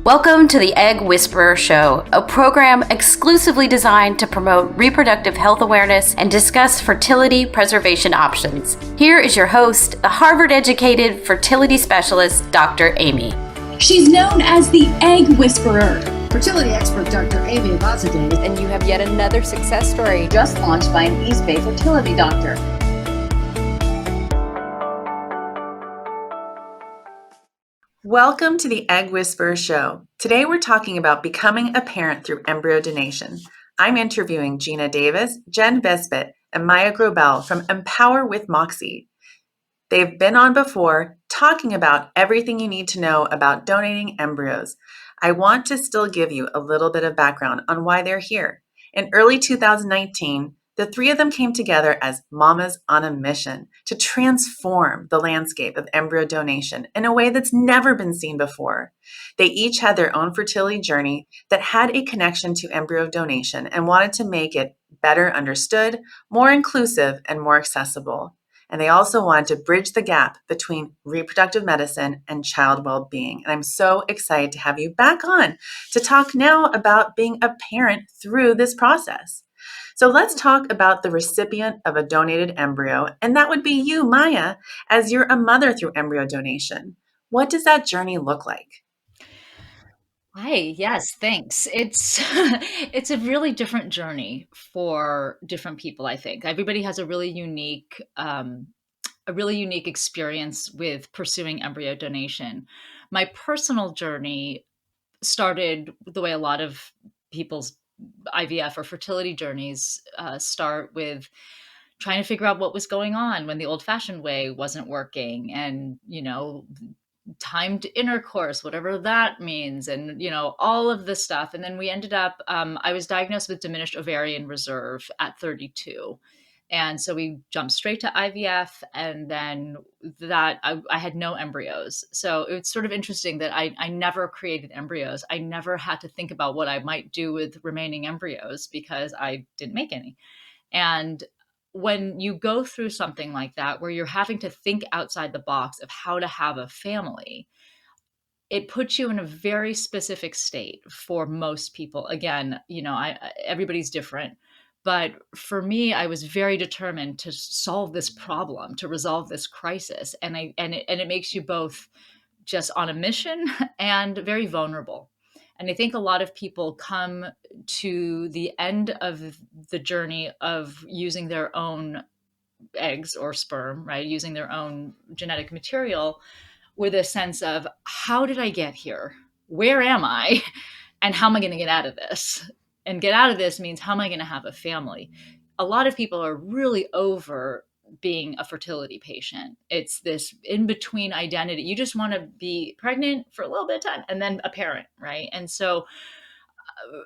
Welcome to the Egg Whisperer Show, a program exclusively designed to promote reproductive health awareness and discuss fertility preservation options. Here is your host, the Harvard-educated fertility specialist, Dr. Amy. She's known as the Egg Whisperer. Fertility expert Dr. Amy Abazadeh. And you have yet another success story Just launched by an East Bay fertility doctor. Welcome to the Egg Whisperer Show. Today we're talking about becoming a parent through embryo donation. I'm interviewing Gina Davis, Jen Vesbit, and Maya Grobel from Empower with Moxi. They've been on before talking about everything you need to know about donating embryos. I want to still give you a little bit of background on why they're here. In early 2019, the three of them came together as mamas on a mission to transform the landscape of embryo donation in a way that's never been seen before. They each had their own fertility journey that had a connection to embryo donation and wanted to make it better understood, more inclusive, and more accessible. And they also wanted to bridge the gap between reproductive medicine and child well-being. And I'm so excited to have you back on to talk now about being a parent through this process. So let's talk about the recipient of a donated embryo, and that would be you, Maya, as you're a mother through embryo donation. What does that journey look like? Hi, yes, thanks. It's it's a really different journey for different people, I think. Everybody has a really unique experience with pursuing embryo donation. My personal journey started the way a lot of people's IVF or fertility journeys start with trying to figure out what was going on when the old-fashioned way wasn't working, and timed intercourse, whatever that means, and all of this stuff. And then we ended up, I was diagnosed with diminished ovarian reserve at 32. And so we jumped straight to IVF, and then I had no embryos. So it's sort of interesting that I never created embryos. I never had to think about what I might do with remaining embryos because I didn't make any. And when you go through something like that, where you're having to think outside the box of how to have a family, it puts you in a very specific state for most people. Again, everybody's different. But for me, I was very determined to solve this problem, to resolve this crisis. And it makes you both just on a mission and very vulnerable. And I think a lot of people come to the end of the journey of using their own eggs or sperm, right? Using their own genetic material with a sense of, how did I get here? Where am I? And how am I going to get out of this? And get out of this means, how am I going to have a family? A lot of people are really over being a fertility patient. It's this in-between identity. You just want to be pregnant for a little bit of time and then a parent, right? And so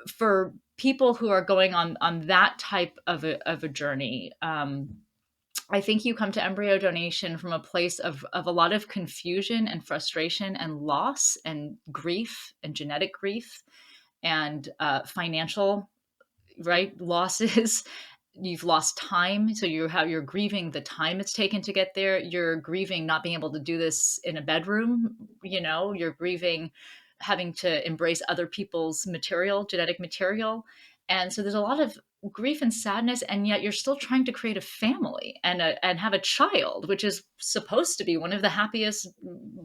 for people who are going on that type of a journey, I think you come to embryo donation from a place of a lot of confusion and frustration and loss and grief and genetic grief and financial, right, losses. You've lost time, so you're grieving the time it's taken to get there. You're grieving not being able to do this in a bedroom. You're grieving having to embrace other people's material, genetic material. And so there's a lot of grief and sadness, and yet you're still trying to create a family and have a child, which is supposed to be one of the happiest,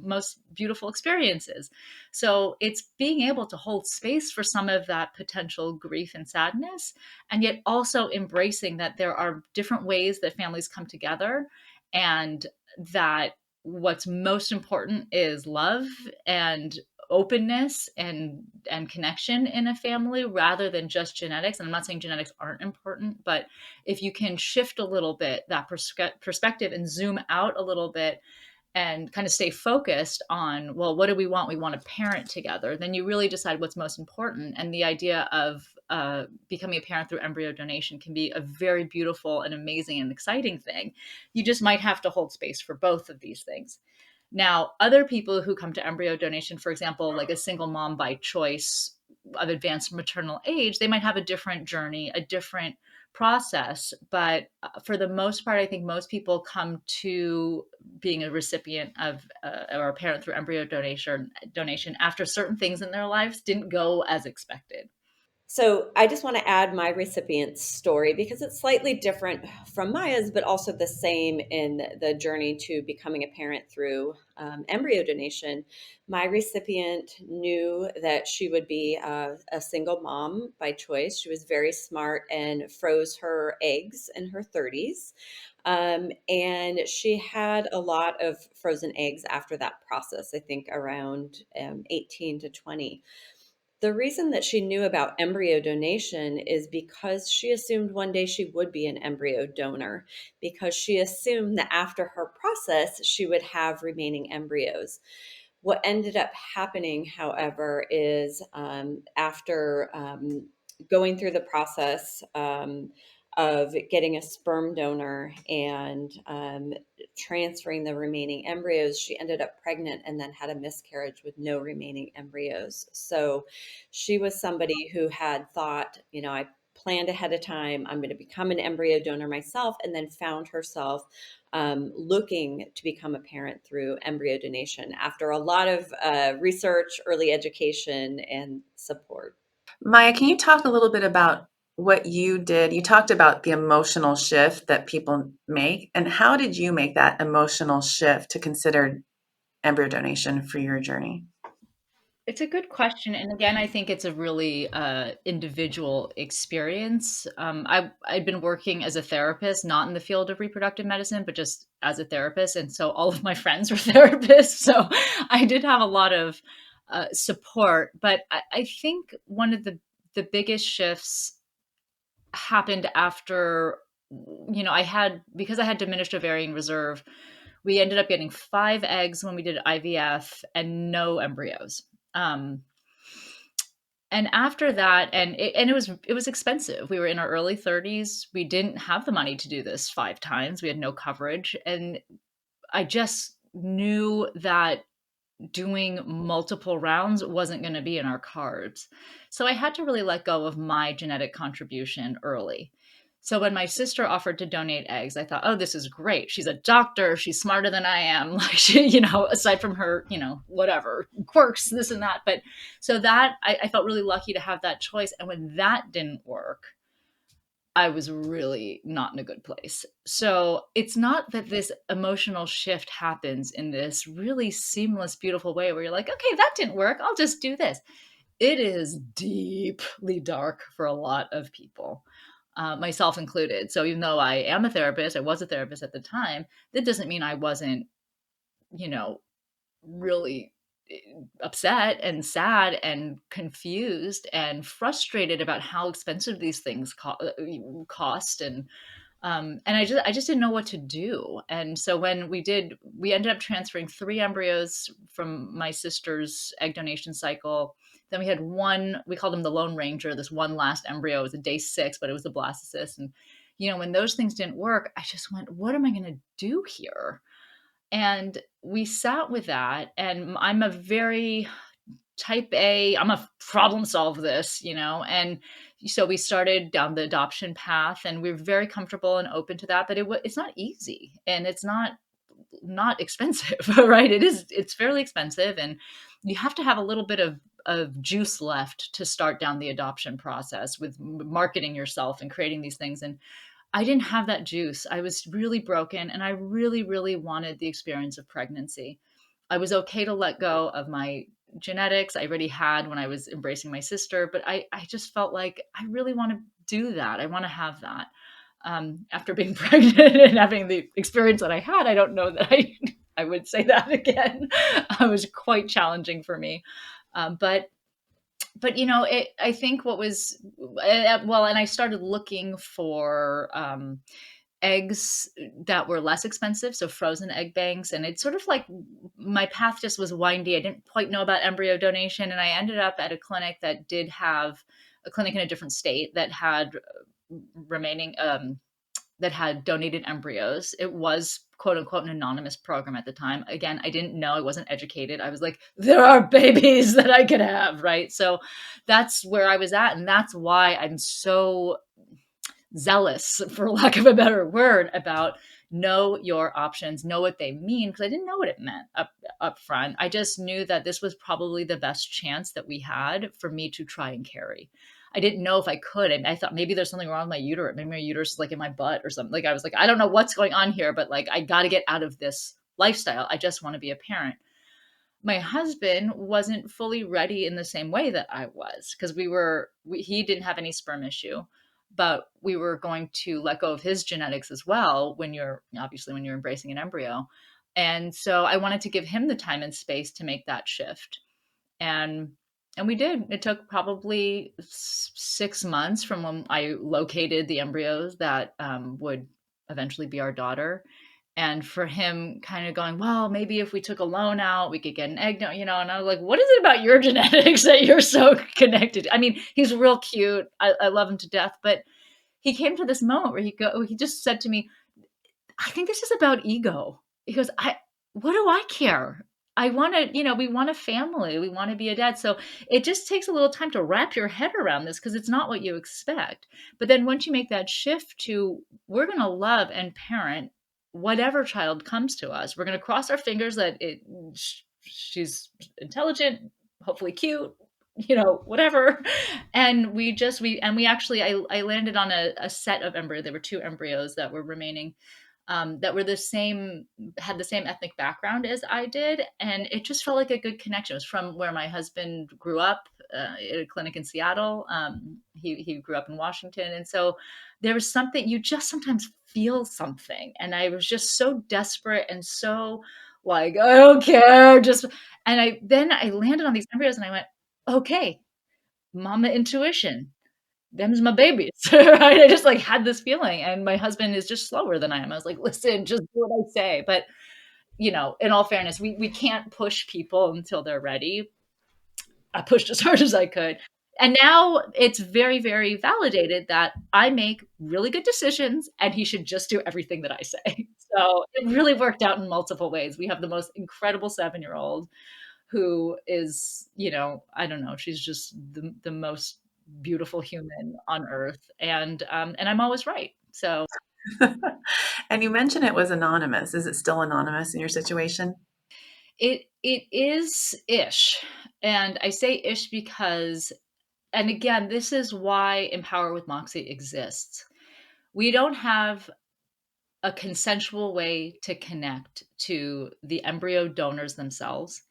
most beautiful experiences. So it's being able to hold space for some of that potential grief and sadness, and yet also embracing that there are different ways that families come together, and that what's most important is love and openness and connection in a family, rather than just genetics. And I'm not saying genetics aren't important, but if you can shift a little bit that perspective and zoom out a little bit and kind of stay focused on, well, what do we want? We want to parent together. Then you really decide what's most important. And the idea of becoming a parent through embryo donation can be a very beautiful and amazing and exciting thing. You just might have to hold space for both of these things. Now, other people who come to embryo donation, for example, like a single mom by choice of advanced maternal age, they might have a different journey, a different process. But for the most part, I think most people come to being a recipient of or a parent through embryo donation after certain things in their lives didn't go as expected. So I just want to add my recipient's story because it's slightly different from Maya's, but also the same in the journey to becoming a parent through embryo donation. My recipient knew that she would be a single mom by choice. She was very smart and froze her eggs in her 30s. And she had a lot of frozen eggs after that process, I think around 18 to 20. The reason that she knew about embryo donation is because she assumed one day she would be an embryo donor, because she assumed that after her process, she would have remaining embryos. What ended up happening, however, is after going through the process of getting a sperm donor and transferring the remaining embryos, she ended up pregnant and then had a miscarriage with no remaining embryos. So she was somebody who had thought, I planned ahead of time, I'm going to become an embryo donor myself, and then found herself looking to become a parent through embryo donation after a lot of research, early education, and support. Maya, can you talk a little bit about what you did? You talked about the emotional shift that people make, and how did you make that emotional shift to consider embryo donation for your journey? It's a good question, and again, I think it's a really individual experience. I've been working as a therapist, not in the field of reproductive medicine, but just as a therapist, and so all of my friends were therapists, so I did have a lot of support. But I think one of the biggest shifts happened after, I had, because I had diminished ovarian reserve. We ended up getting 5 eggs when we did IVF and no embryos. Um, and after that, and it was expensive. We were in our early 30s. We didn't have the money to do this 5 times. We had no coverage, and I just knew that doing multiple rounds wasn't going to be in our cards. So I had to really let go of my genetic contribution early. So when my sister offered to donate eggs, I thought, oh, this is great. She's a doctor. She's smarter than I am. Like she, aside from her, whatever quirks, this and that. But so that I felt really lucky to have that choice. And when that didn't work, I was really not in a good place. So it's not that this emotional shift happens in this really seamless, beautiful way where you're like, okay, that didn't work. I'll just do this. It is deeply dark for a lot of people, myself included. So even though I was a therapist at the time, that doesn't mean I wasn't, really upset and sad and confused and frustrated about how expensive these things cost, and I just didn't know what to do. And so when we ended up transferring 3 embryos from my sister's egg donation cycle. Then we had one, we called him the Lone Ranger, this one last embryo. It was a day 6, but it was a blastocyst. And when those things didn't work, I just went, what am I going to do here? And we sat with that, and I'm a very type A, I'm a problem solve this, and so we started down the adoption path, and we're very comfortable and open to that, but it's not easy, and it's not expensive, right? It's fairly expensive, and you have to have a little bit of juice left to start down the adoption process with marketing yourself and creating these things. And I didn't have that juice. I was really broken, and I really, really wanted the experience of pregnancy. I was okay to let go of my genetics I already had when I was embracing my sister, but I just felt like I really want to do that. I want to have that. After being pregnant and having the experience that I had, I don't know that I would say that again. It was quite challenging for me. But I think what was well, and I started looking for eggs that were less expensive, so frozen egg banks, and it's sort of like my path just was windy. I didn't quite know about embryo donation, and I ended up at a clinic that did have a clinic in a different state that had remaining that had donated embryos. It was quote unquote an anonymous program at the time. Again, I didn't know, I wasn't educated. I was like, there are babies that I could have, right? So that's where I was at. And that's why I'm so zealous, for lack of a better word, about know your options, know what they mean, because I didn't know what it meant up front. I just knew that this was probably the best chance that we had for me to try and carry. I didn't know if I could. And I thought maybe there's something wrong with my uterus. Maybe my uterus is like in my butt or something. Like I was like, I don't know what's going on here, but like I got to get out of this lifestyle. I just want to be a parent. My husband wasn't fully ready in the same way that I was, because he didn't have any sperm issue, but we were going to let go of his genetics as well when you're embracing an embryo. And so I wanted to give him the time and space to make that shift. And we did. It took probably 6 months from when I located the embryos that would eventually be our daughter. And for him kind of going, well, maybe if we took a loan out, we could get an egg, and I was like, what is it about your genetics that you're so connected? I mean, he's real cute. I love him to death. But he came to this moment where he just said to me, I think this is about ego. He goes, what do I care? I want to, we want a family. We want to be a dad. So it just takes a little time to wrap your head around this, because it's not what you expect. But then once you make that shift to, we're going to love and parent whatever child comes to us, we're going to cross our fingers that she's intelligent, hopefully cute, whatever. And I landed on a set of embryos. There were 2 embryos that were remaining, that were had the same ethnic background as I did. And it just felt like a good connection. It was from where my husband grew up, at a clinic in Seattle. He grew up in Washington. And so there was something, you just sometimes feel something. And I was just so desperate and so like, I don't care. And I landed on these embryos and I went, okay, mama intuition. Them's my babies, right? I just like had this feeling, and my husband is just slower than I am. I was like, listen, just do what I say. But, in all fairness, we can't push people until they're ready. I pushed as hard as I could. And now it's very, very validated that I make really good decisions and he should just do everything that I say. So it really worked out in multiple ways. We have the most incredible 7-year-old who is, I don't know, she's just the most beautiful human on earth. And I'm always right. So. And you mentioned it was anonymous. Is it still anonymous in your situation? It is ish. And I say ish because, and again, this is why Empower with Moxi exists. We don't have a consensual way to connect to the embryo donors themselves.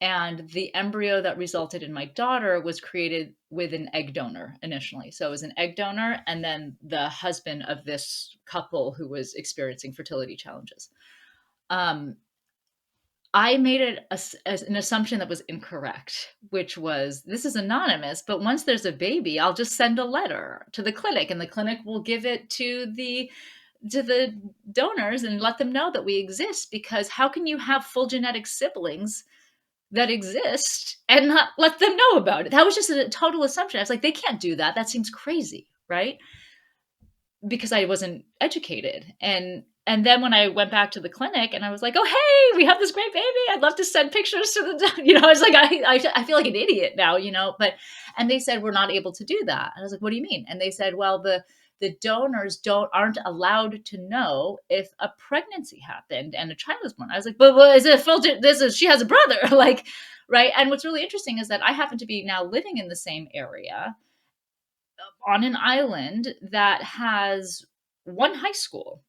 And the embryo that resulted in my daughter was created with an egg donor initially. So it was an egg donor and then the husband of this couple who was experiencing fertility challenges. I made it as an assumption that was incorrect, which was, this is anonymous, but once there's a baby, I'll just send a letter to the clinic and the clinic will give it to the donors and let them know that we exist, because how can you have full genetic siblings that exist and not let them know about it? That was just a total assumption. I was like, they can't do that. That seems crazy, right? Because I wasn't educated. And then when I went back to the clinic and I was like, oh, hey, we have this great baby. I'd love to send pictures to the, I was like, I feel like an idiot now, and they said, we're not able to do that. And I was like, what do you mean? And they said, well, the donors aren't allowed to know if a pregnancy happened and a child was born. I was like, but is it filtered? She has a brother, right? And what's really interesting is that I happen to be now living in the same area on an island that has one high school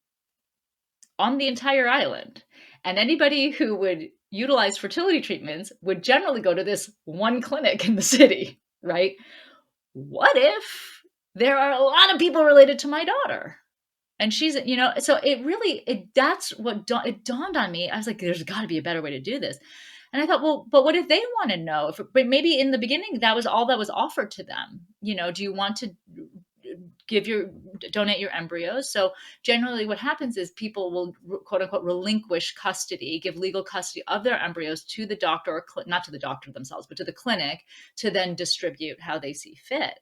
on the entire island. And anybody who would utilize fertility treatments would generally go to this one clinic in the city, right? What if there are a lot of people related to my daughter? And she's, so that's what it dawned on me. I was like, there's got to be a better way to do this. And I thought, well, but what if they want to know? But maybe in the beginning, that was all that was offered to them. Do you want to donate your embryos? So generally what happens is people will quote unquote relinquish custody, give legal custody of their embryos to the doctor, or not to the doctor themselves, but to the clinic to then distribute how they see fit.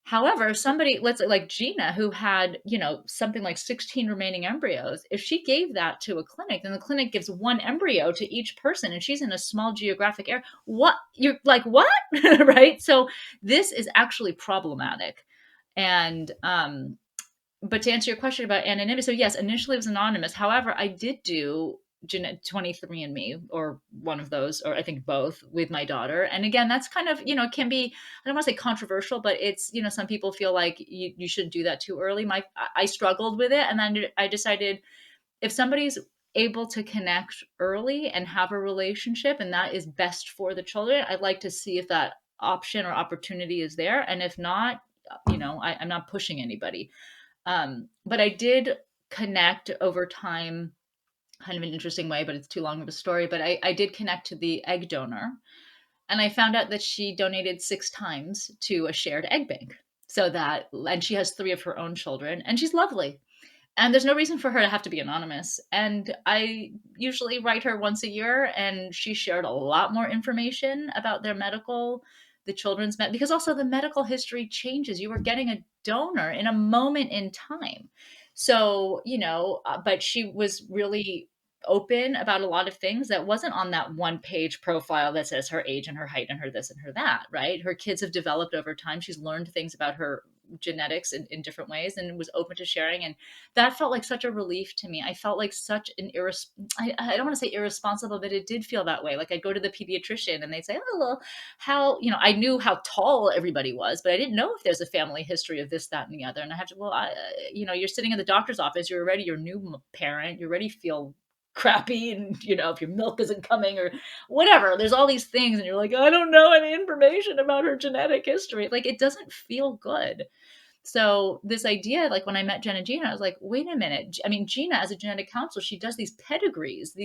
However, somebody, let's say like Gina, who had, something like 16 remaining embryos, if she gave that to a clinic, then the clinic gives one embryo to each person and she's in a small geographic area. What? You're like, what? Right? So this is actually problematic. And but to answer your question about anonymity, so yes, initially it was anonymous. However, I did do 23andMe, or one of those, or I think both, with my daughter. And again, that's kind of, it can be, I don't want to say controversial, but it's, some people feel like you shouldn't do that too early. I struggled with it. And then I decided, if somebody's able to connect early and have a relationship, and that is best for the children, I'd like to see if that option or opportunity is there. And if not, I'm not pushing anybody. But I did connect over time, kind of an interesting way, but it's too long of a story. But I did connect to the egg donor, and I found out that she donated 6 times to a shared egg bank. And she has 3 of her own children, and she's lovely. And there's no reason for her to have to be anonymous. And I usually write her once a year, and she shared a lot more information about the children's because also the medical history changes. You were getting a donor in a moment in time. So, but she was really open about a lot of things that wasn't on that 1-page profile that says her age and her height and her this and her that, right? Her kids have developed over time. She's learned things about her genetics in different ways, and was open to sharing. And that felt like such a relief to me. I felt like such an I don't want to say irresponsible, but it did feel that way. Like, I'd go to the pediatrician and they'd say, oh, well, how, I knew how tall everybody was, but I didn't know if there's a family history of this, that, and the other. And I have to, you're sitting in the doctor's office, you're already your new parent, you already feel crappy, and if your milk isn't coming or whatever, there's all these things, and you're like, I don't know any information about her genetic history. Like, it doesn't feel good. So this idea, like when I met Jen and Gina, I was like, wait a minute. I mean, Gina, as a genetic counselor, she does these pedigrees,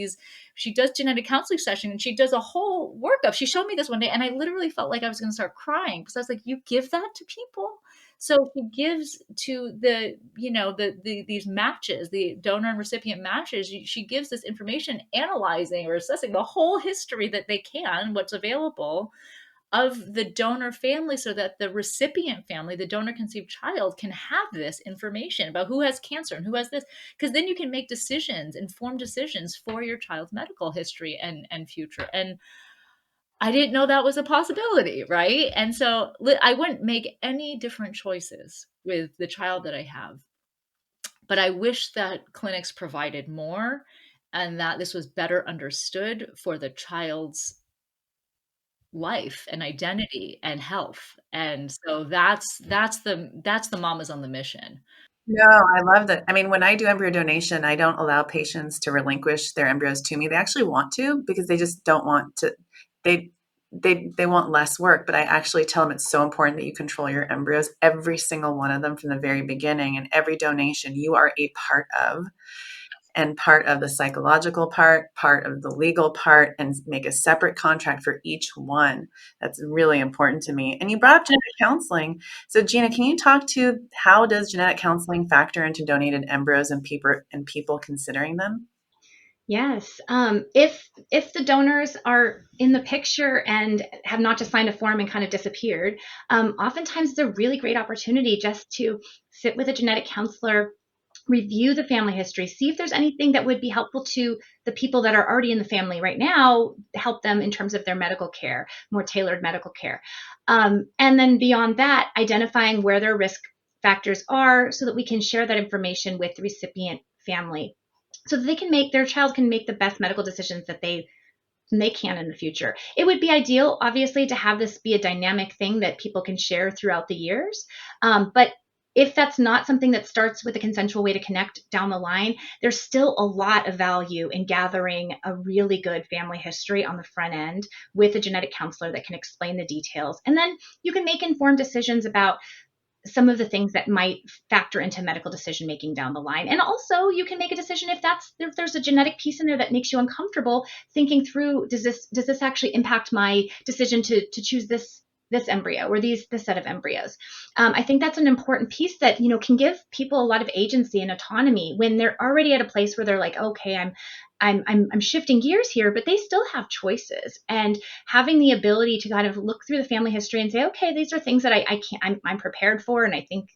she does genetic counseling session, and she does a whole workup. She showed me this one day, and I literally felt like I was going to start crying, because I was like, you give that to people? So she gives to these matches, the donor and recipient matches. She gives this information, analyzing or assessing the whole history that they can, what's available of the donor family, so that the recipient family, the donor conceived child, can have this information about who has cancer and who has this, because then you can make informed decisions for your child's medical history and future. And I didn't know that was a possibility, right? And so I wouldn't make any different choices with the child that I have. But I wish that clinics provided more, and that this was better understood for the child's life and identity and health. And so that's the mamas on the mission. No, I love that. I mean, when I do embryo donation, I don't allow patients to relinquish their embryos to me. They actually want to, because they just don't want to. They want less work, but I actually tell them it's so important that you control your embryos, every single one of them, from the very beginning. And every donation you are a part of, and part of the psychological part of the legal part, and make a separate contract for each one. That's really important to me. And you brought up genetic counseling. So Gina, can you talk to how does genetic counseling factor into donated embryos and people considering them? Yes. If the donors are in the picture and have not just signed a form and kind of disappeared, oftentimes it's a really great opportunity just to sit with a genetic counselor, review the family history, see if there's anything that would be helpful to the people that are already in the family right now, help them in terms of their medical care, more tailored medical care. And then beyond that, identifying where their risk factors are, so that we can share that information with the recipient family, so that their child can make the best medical decisions that they can in the future. It would be ideal, obviously, to have this be a dynamic thing that people can share throughout the years. But if that's not something that starts with a consensual way to connect down the line, there's still a lot of value in gathering a really good family history on the front end with a genetic counselor that can explain the details. And then you can make informed decisions about some of the things that might factor into medical decision making down the line. And also you can make a decision if there's a genetic piece in there that makes you uncomfortable, thinking through, does this actually impact my decision to choose this embryo or this set of embryos. I think that's an important piece that, can give people a lot of agency and autonomy when they're already at a place where they're like, okay, I'm shifting gears here, but they still have choices. And having the ability to kind of look through the family history and say, okay, these are things that I'm prepared for, and I think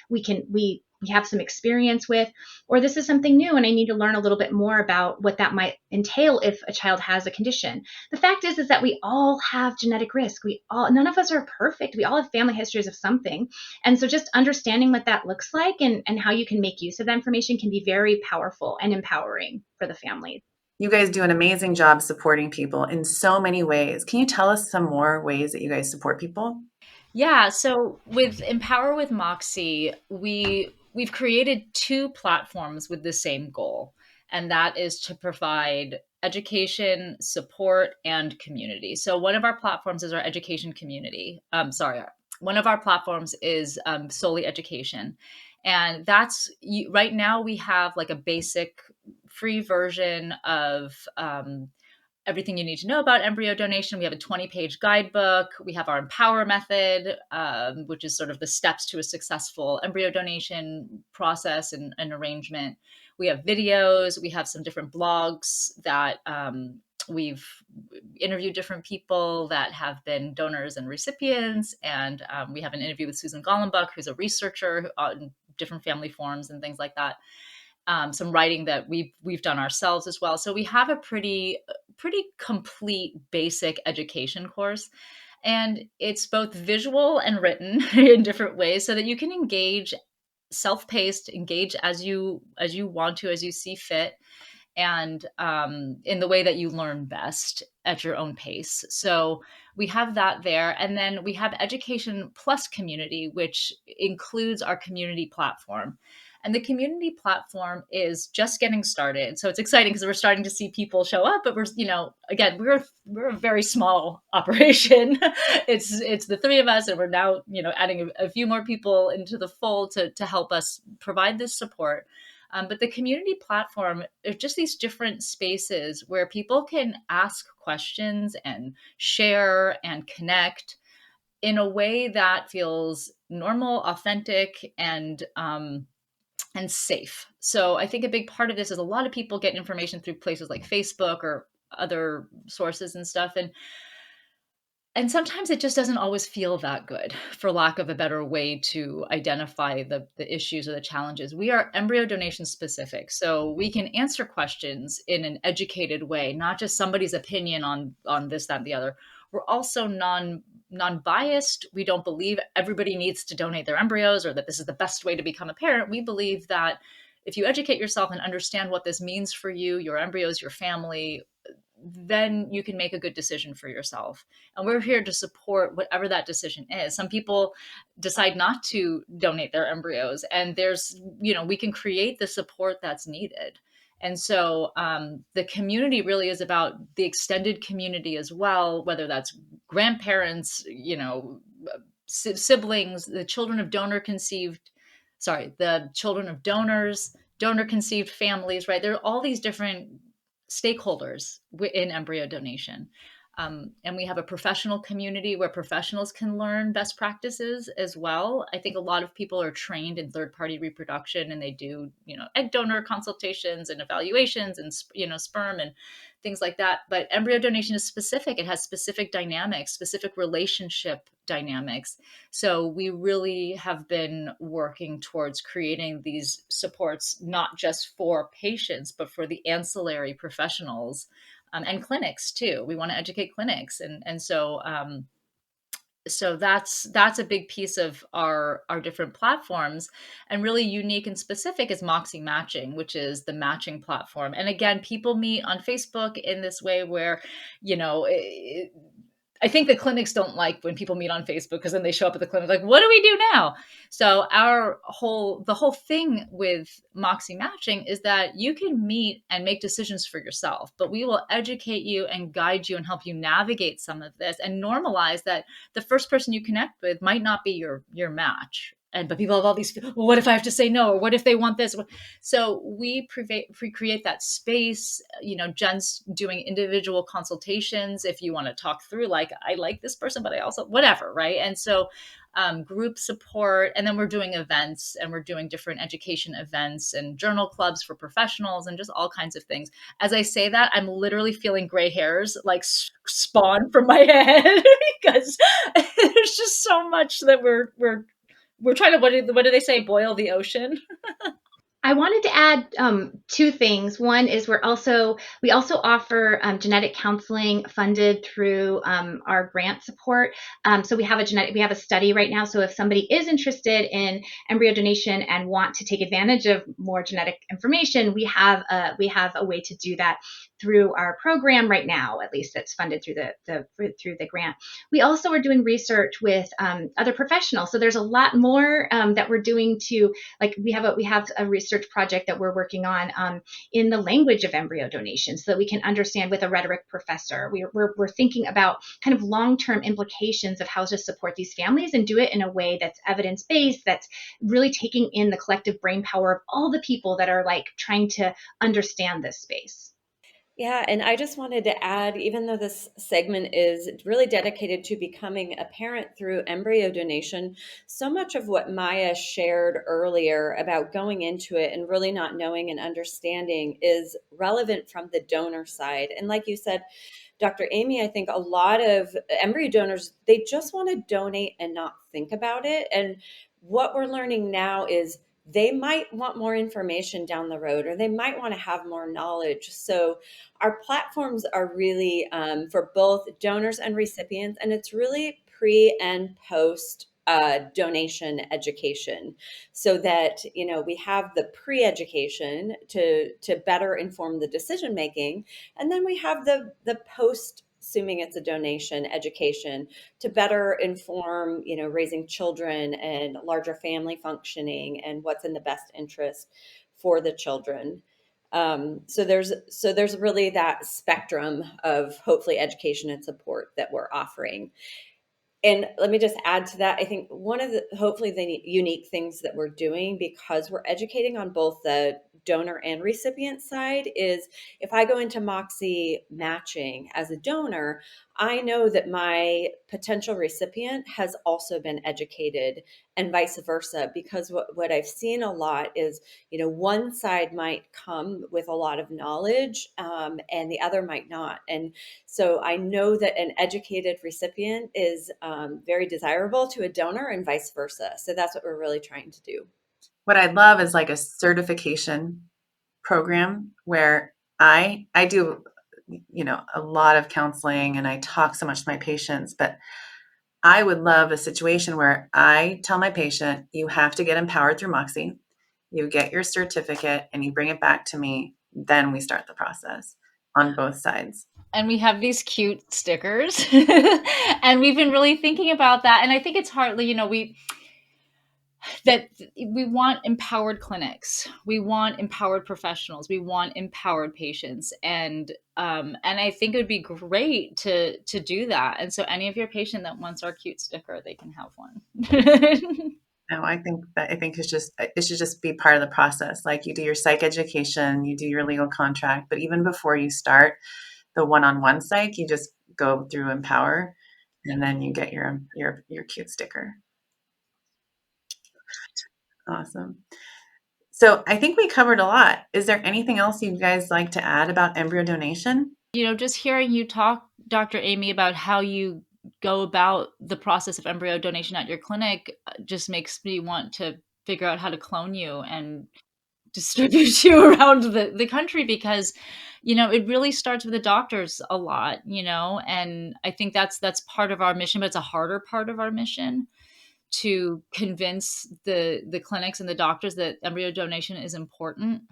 we you have some experience with, or this is something new and I need to learn a little bit more about what that might entail if a child has a condition. The fact is that we all have genetic risk. None of us are perfect. We all have family histories of something. And so just understanding what that looks like and how you can make use of that information can be very powerful and empowering for the families. You guys do an amazing job supporting people in so many ways. Can you tell us some more ways that you guys support people? Yeah, so with Empower with Moxi, we've created two platforms with the same goal, and that is to provide education, support, and community. So one of our platforms is our education community. One of our platforms is solely education, and right now we have like a basic free version of everything you need to know about embryo donation. We have a 20-page guidebook. We have our Empower method, which is sort of the steps to a successful embryo donation process and arrangement. We have videos. We have some different blogs that we've interviewed different people that have been donors and recipients. And we have an interview with Susan Gollenbuck, who's a researcher on different family forms and things like that. Some writing that we've done ourselves as well. So we have a pretty complete basic education course, and it's both visual and written in different ways so that you can engage self-paced, engage as you want to, as you see fit, and in the way that you learn best at your own pace. So we have that there. And then we have Education Plus Community, which includes our community platform. And the community platform is just getting started. So it's exciting because we're starting to see people show up, but we're a very small operation. It's the three of us, and we're now, adding a few more people into the fold to help us provide this support. But the community platform are just these different spaces where people can ask questions and share and connect in a way that feels normal, authentic, and safe. So I think a big part of this is a lot of people get information through places like Facebook or other sources and stuff. And sometimes it just doesn't always feel that good, for lack of a better way to identify the issues or the challenges. We are embryo donation specific, so we can answer questions in an educated way, not just somebody's opinion on this, that, and the other. We're also non-biased. We don't believe everybody needs to donate their embryos or that this is the best way to become a parent. We believe that if you educate yourself and understand what this means for you, your embryos, your family, then you can make a good decision for yourself. And we're here to support whatever that decision is. Some people decide not to donate their embryos, and we can create the support that's needed. And so the community really is about the extended community as well, whether that's grandparents, siblings, the children of donor conceived families, right? There are all these different stakeholders in embryo donation. And we have a professional community where professionals can learn best practices as well. I think a lot of people are trained in third-party reproduction, and they do, egg donor consultations and evaluations and, sperm and things like that. But embryo donation is specific. It has specific dynamics, specific relationship dynamics. So we really have been working towards creating these supports, not just for patients, but for the ancillary professionals and clinics too. We want to educate clinics. And so that's a big piece of our different platforms. And really unique and specific is Moxi Matching, which is the matching platform. And again, people meet on Facebook in this way where, I think the clinics don't like when people meet on Facebook, because then they show up at the clinic like, what do we do now? So the whole thing with Moxi Matching is that you can meet and make decisions for yourself, but we will educate you and guide you and help you navigate some of this and normalize that the first person you connect with might not be your match. But people have all these, well, what if I have to say no? Or what if they want this? So we create that space. Jen's doing individual consultations if you want to talk through, like, I like this person, but I also, whatever, right? And so group support. And then we're doing events, and we're doing different education events and journal clubs for professionals and just all kinds of things. As I say that, I'm literally feeling gray hairs like spawn from my head because there's just so much that we're we're trying to, what do they say? Boil the ocean. I wanted to add two things. One is we also offer genetic counseling funded through our grant support. So we have a study right now. So if somebody is interested in embryo donation and want to take advantage of more genetic information, we have a way to do that through our program right now, at least that's funded through the grant. We also are doing research with other professionals. So there's a lot more that we're doing to, like, we have a research project that we're working on in the language of embryo donation, so that we can understand with a rhetoric professor. We're thinking about kind of long-term implications of how to support these families and do it in a way that's evidence-based, that's really taking in the collective brain power of all the people that are like trying to understand this space. Yeah, and I just wanted to add, even though this segment is really dedicated to becoming a parent through embryo donation, so much of what Maya shared earlier about going into it and really not knowing and understanding is relevant from the donor side. And like you said, Dr. Amy, I think a lot of embryo donors, they just want to donate and not think about it. And what we're learning now is they might want more information down the road, or they might want to have more knowledge. So our platforms are really for both donors and recipients, and it's really pre and post donation education, so that we have the pre-education to better inform the decision making, and then we have the post, assuming it's a donation, education to better inform raising children and larger family functioning and what's in the best interest for the children. So there's really that spectrum of hopefully education and support that we're offering. And let me just add to that. I think one of the hopefully the unique things that we're doing, because we're educating on both the donor and recipient side, is if I go into Moxi matching as a donor, I know that my potential recipient has also been educated, and vice versa. Because what I've seen a lot is, one side might come with a lot of knowledge, and the other might not. And so I know that an educated recipient is very desirable to a donor, and vice versa. So that's what we're really trying to do. What I'd love is like a certification program where I do, a lot of counseling and I talk so much to my patients, but I would love a situation where I tell my patient, you have to get empowered through Moxi. You get your certificate and you bring it back to me. Then we start the process on both sides. And we have these cute stickers and we've been really thinking about that. And I think it's hardly, we want empowered clinics, we want empowered professionals, we want empowered patients, and I think it would be great to do that. And so any of your patient that wants our cute sticker, they can have one. No, I think it should just be part of the process. Like, you do your psych education, you do your legal contract, but even before you start the one-on-one psych, you just go through Empower, and then you get your cute sticker. Awesome. So I think we covered a lot. Is there anything else you guys like to add about embryo donation? Just hearing you talk, Dr. Amy, about how you go about the process of embryo donation at your clinic just makes me want to figure out how to clone you and distribute you around the country, because it really starts with the doctors a lot, and I think that's part of our mission, but it's a harder part of our mission to convince the clinics and the doctors that embryo donation is important.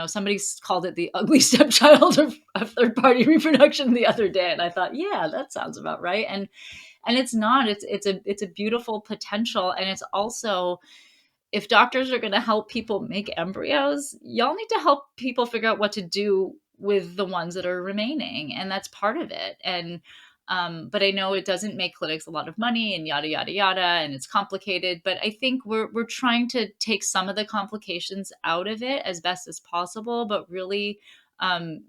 Somebody's called it the ugly stepchild of third party reproduction the other day, and I thought, yeah, that sounds about right. And it's not. It's a beautiful potential, and it's also, if doctors are going to help people make embryos, y'all need to help people figure out what to do with the ones that are remaining, and that's part of it. And but I know it doesn't make clinics a lot of money, and yada yada yada, and it's complicated. But I think we're trying to take some of the complications out of it as best as possible. But really,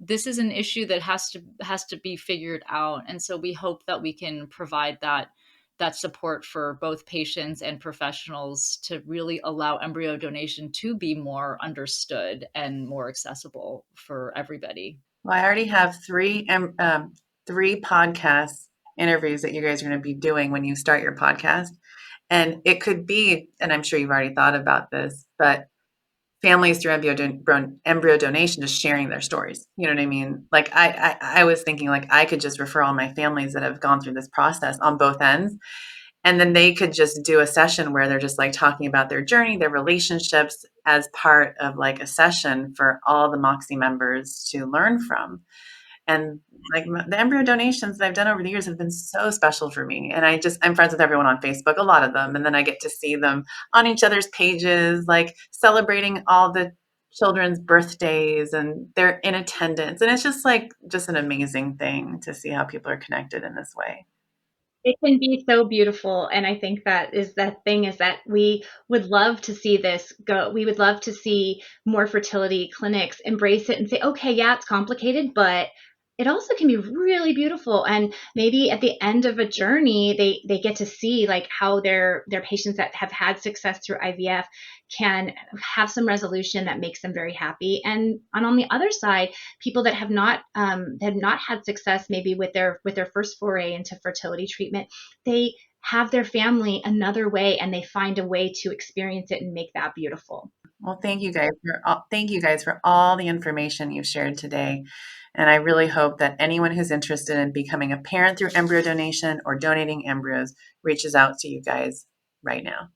this is an issue that has to be figured out, and so we hope that we can provide that support for both patients and professionals to really allow embryo donation to be more understood and more accessible for everybody. Well, I already have three podcast interviews that you guys are going to be doing when you start your podcast. And it could be, and I'm sure you've already thought about this, but families through embryo donation just sharing their stories. You know what I mean? Like I was thinking like I could just refer all my families that have gone through this process on both ends. And then they could just do a session where they're just like talking about their journey, their relationships as part of like a session for all the Moxi members to learn from. And like the embryo donations that I've done over the years have been so special for me. And I'm friends with everyone on Facebook, a lot of them. And then I get to see them on each other's pages, like celebrating all the children's birthdays, and they're in attendance. And it's just an amazing thing to see how people are connected in this way. It can be so beautiful. And I think that is that thing is that we would love to see this go. We would love to see more fertility clinics embrace it and say, okay, yeah, it's complicated, but it also can be really beautiful. And maybe at the end of a journey, they get to see like how their patients that have had success through IVF can have some resolution that makes them very happy. And on the other side, people that have not had success maybe with their first foray into fertility treatment, they have their family another way and they find a way to experience it and make that beautiful. Well, thank you guys for all the information you've shared today. And I really hope that anyone who's interested in becoming a parent through embryo donation or donating embryos reaches out to you guys right now.